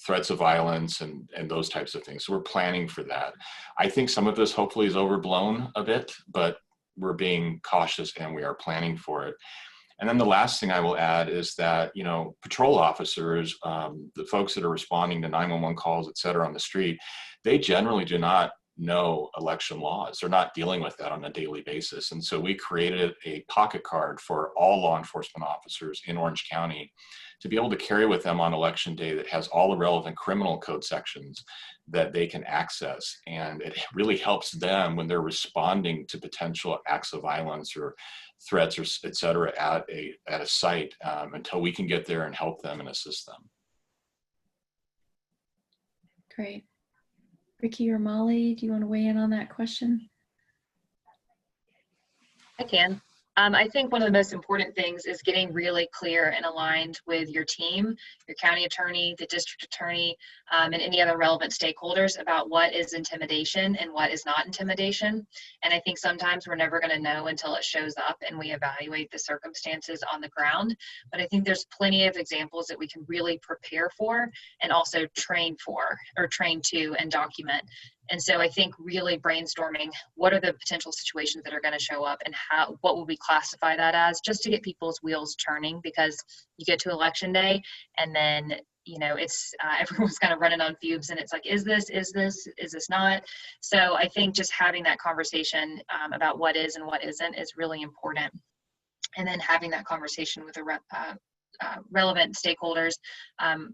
threats of violence and those types of things. So we're planning for that. I think some of this hopefully is overblown a bit, but we're being cautious and we are planning for it. And then the last thing I will add is that, you know, patrol officers, the folks that are responding to 911 calls, et cetera, on the street, they generally do not know election laws. They're not dealing with that on a daily basis. And so we created a pocket card for all law enforcement officers in Orange County to be able to carry with them on election day that has all the relevant criminal code sections that they can access. And it really helps them when they're responding to potential acts of violence or threats or et cetera at a site until we can get there and help them and assist them. Great. Ricky or Molly, do you want to weigh in on that question? I can. I think one of the most important things is getting really clear and aligned with your team, your county attorney, the district attorney, and any other relevant stakeholders about what is intimidation and what is not intimidation. And I think sometimes we're never going to know until it shows up and we evaluate the circumstances on the ground. But I think there's plenty of examples that we can really prepare for and also train for, or train to and document. And so I think really brainstorming what are the potential situations that are going to show up and what will we classify that as, just to get people's wheels turning, because you get to election day and then, you know, it's everyone's kind of running on fumes and it's like, is this not? So I think just having that conversation about what is and what isn't is really important. And then having that conversation with the relevant stakeholders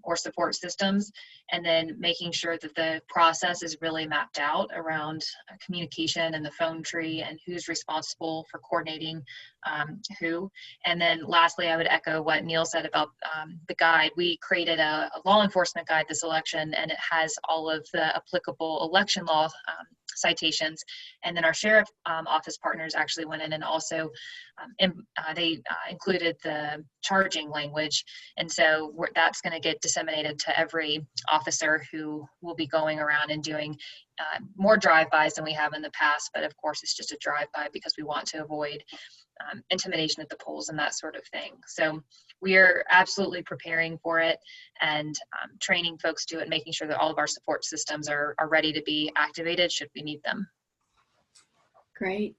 or support systems, and then making sure that the process is really mapped out around communication and the phone tree and who's responsible for coordinating who. And then lastly, I would echo what Neil said about the guide. We created a law enforcement guide this election, and it has all of the applicable election law citations. And then our sheriff office partners actually went in and also they included the charging language. And so that's going to get disseminated to every officer who will be going around and doing more drive-bys than we have in the past. But of course, it's just a drive-by because we want to avoid intimidation at the polls and that sort of thing. So we are absolutely preparing for it and training folks to it, making sure that all of our support systems are ready to be activated should we need them. Great.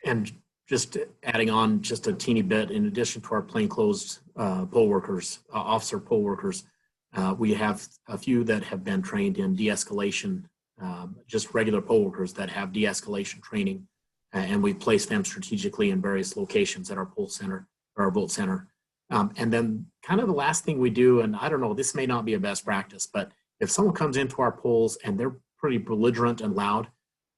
And just adding on just a teeny bit, in addition to our plainclothes poll workers, officer poll workers, we have a few that have been trained in de-escalation, just regular poll workers that have de-escalation training. And we place them strategically in various locations at our poll center or our vote center. And then kind of the last thing we do, and I don't know, this may not be a best practice, but if someone comes into our polls and they're pretty belligerent and loud,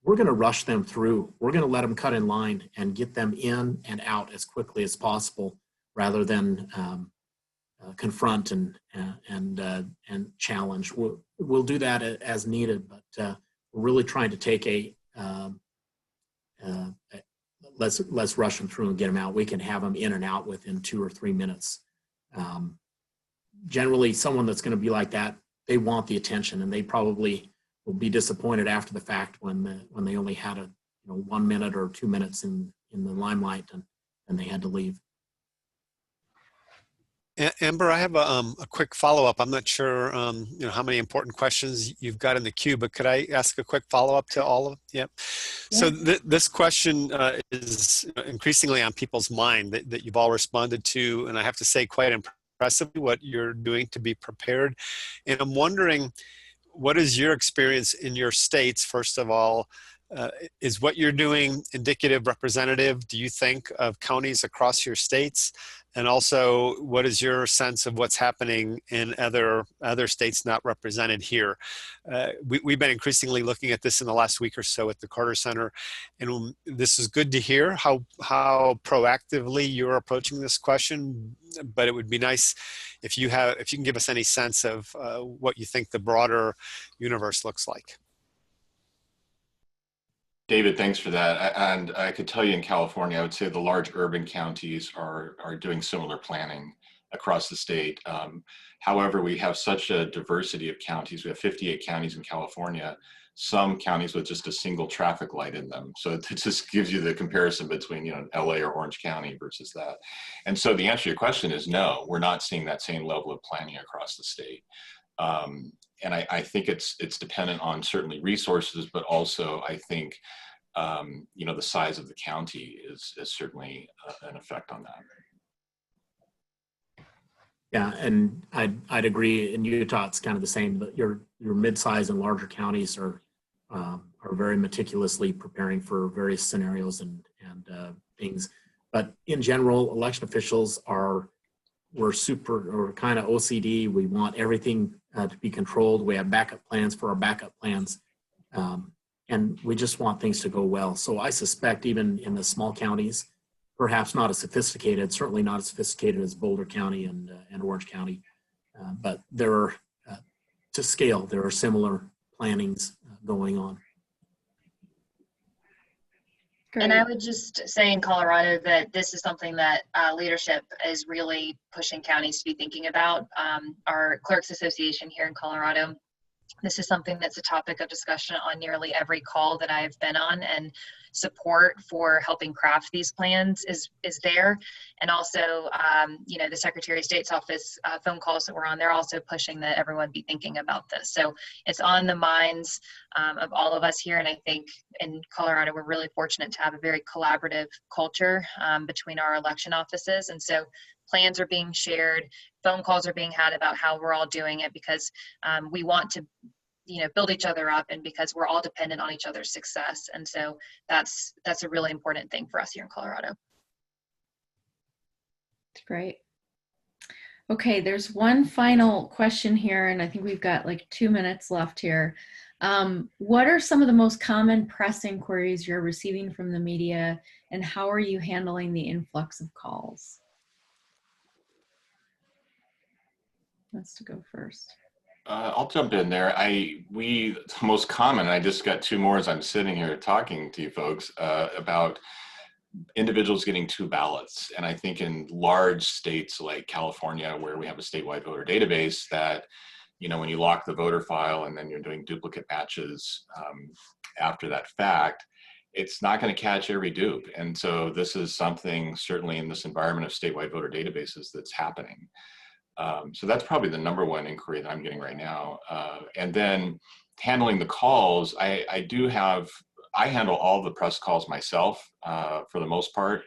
we're going to rush them through. We're going to let them cut in line and get them in and out as quickly as possible, rather than confront and challenge. We'll do that as needed, but we're really trying to take let's rush them through and get them out. We can have them in and out within 2 or 3 minutes. Generally, someone that's going to be like that, they want the attention, and they probably will be disappointed after the fact when they only had 1 minute or 2 minutes in the limelight and they had to leave. Amber, I have a quick follow-up. I'm not sure how many important questions you've got in the queue, but could I ask a quick follow-up to all of them? Yep. Yeah. So this question is increasingly on people's mind that you've all responded to, and I have to say quite impressively what you're doing to be prepared. And I'm wondering, what is your experience in your states, first of all? Is what you're doing indicative, representative, do you think, of counties across your states? And also, what is your sense of what's happening in other states not represented here? We've been increasingly looking at this in the last week or so at the Carter Center, and this is good to hear how proactively you're approaching this question. But it would be nice if you can give us any sense of what you think the broader universe looks like. David, thanks for that. And I could tell you in California, I would say the large urban counties are doing similar planning across the state. However, we have such a diversity of counties. We have 58 counties in California, some counties with just a single traffic light in them. So it just gives you the comparison between LA or Orange County versus that. And so the answer to your question is no, we're not seeing that same level of planning across the state. And I think it's dependent on certainly resources, but also I think the size of the county is certainly an effect on that. Yeah, and I'd agree. In Utah, it's kind of the same. But your mid-size and larger counties are very meticulously preparing for various scenarios and things. But in general, election officials we're kind of OCD. We want everything to be controlled. We have backup plans for our backup plans. And we just want things to go well. So I suspect even in the small counties, perhaps not as sophisticated, certainly not as sophisticated as Boulder County and Orange County, but to scale, there are similar plannings going on. Great. And I would just say in Colorado that this is something that leadership is really pushing counties to be thinking about. Our Clerks Association here in Colorado This is something that's a topic of discussion on nearly every call that I've been on, and support for helping craft these plans is there. And also, you know, the Secretary of State's office phone calls that we're on, they're also pushing that everyone be thinking about this. So it's on the minds of all of us here. And I think in Colorado, we're really fortunate to have a very collaborative culture between our election offices. And so plans are being shared, phone calls are being had about how we're all doing it, because we want to, you know, build each other up, and because we're all dependent on each other's success. And so that's a really important thing for us here in Colorado. Great. Okay, there's one final question here, and I think we've got like 2 minutes left here. What are some of the most common press inquiries you're receiving from the media, and how are you handling the influx of calls? Who wants to go first? I'll jump in there. The most common, I just got 2 more as I'm sitting here talking to you folks about individuals getting 2 ballots. And I think in large states like California, where we have a statewide voter database, that, you know, when you lock the voter file and then you're doing duplicate matches after that fact, it's not going to catch every dupe. And so this is something, certainly in this environment of statewide voter databases, that's happening. So that's probably the #1 inquiry that I'm getting right now. And then handling the calls, I handle all the press calls myself for the most part.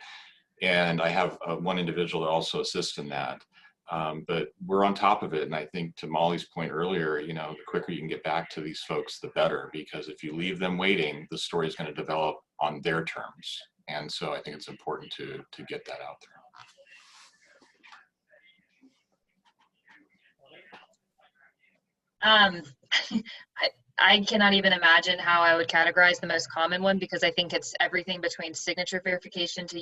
And I have one individual that also assists in that. But we're on top of it. And I think, to Molly's point earlier, you know, the quicker you can get back to these folks, the better, because if you leave them waiting, the story is going to develop on their terms. And so I think it's important to get that out there. I cannot even imagine how I would categorize the most common one, because I think it's everything between signature verification to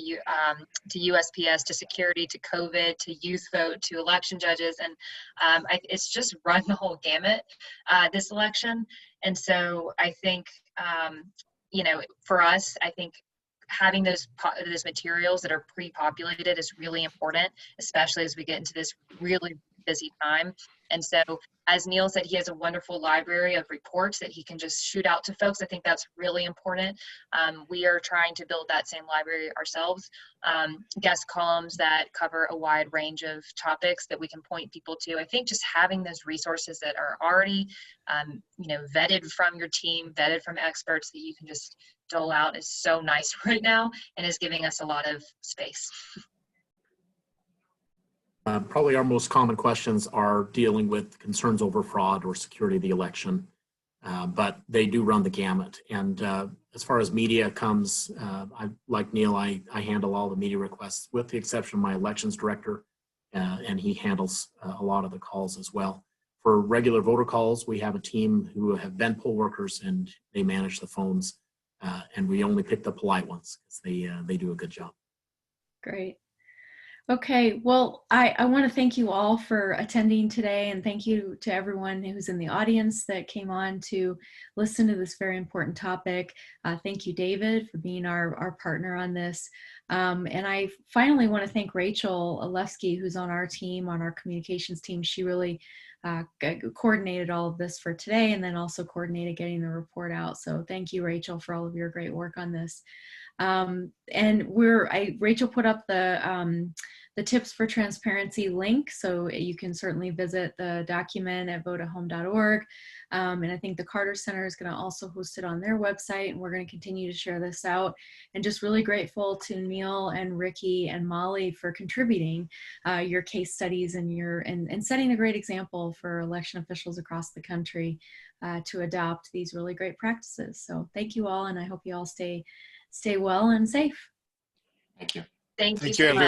USPS, to security, to COVID, to youth vote, to election judges. And it's just run the whole gamut this election. And so I think, you know, for us, I think having those materials that are pre-populated is really important, especially as we get into this really busy time. And so, as Neil said, he has a wonderful library of reports that he can just shoot out to folks. I think that's really important. We are trying to build that same library ourselves. Guest columns that cover a wide range of topics that we can point people to. I think just having those resources that are already, you know, vetted from your team, vetted from experts, that you can just dole out is so nice right now, and is giving us a lot of space. Probably our most common questions are dealing with concerns over fraud or security of the election, but they do run the gamut. And as far as media comes, like Neil, I handle all the media requests, with the exception of my elections director, and he handles a lot of the calls as well. For regular voter calls, we have a team who have been poll workers, and they manage the phones, and we only pick the polite ones because they do a good job. Great. Okay, well, I want to thank you all for attending today, and thank you to everyone who's in the audience that came on to listen to this very important topic. Thank you, David, for being our partner on this. And I finally want to thank Rachel Alefsky, who's on our team, on our communications team. She really coordinated all of this for today, and then also coordinated getting the report out. So thank you, Rachel, for all of your great work on this. And Rachel put up the Tips for Transparency link, so you can certainly visit the document at voteathome.org. And I think the Carter Center is going to also host it on their website, and we're going to continue to share this out. And just really grateful to Neil and Ricky and Molly for contributing your case studies and setting a great example for election officials across the country to adopt these really great practices. So thank you all, and I hope you all stay well and safe. Thank you. Thank you Thank so you, much. everyone.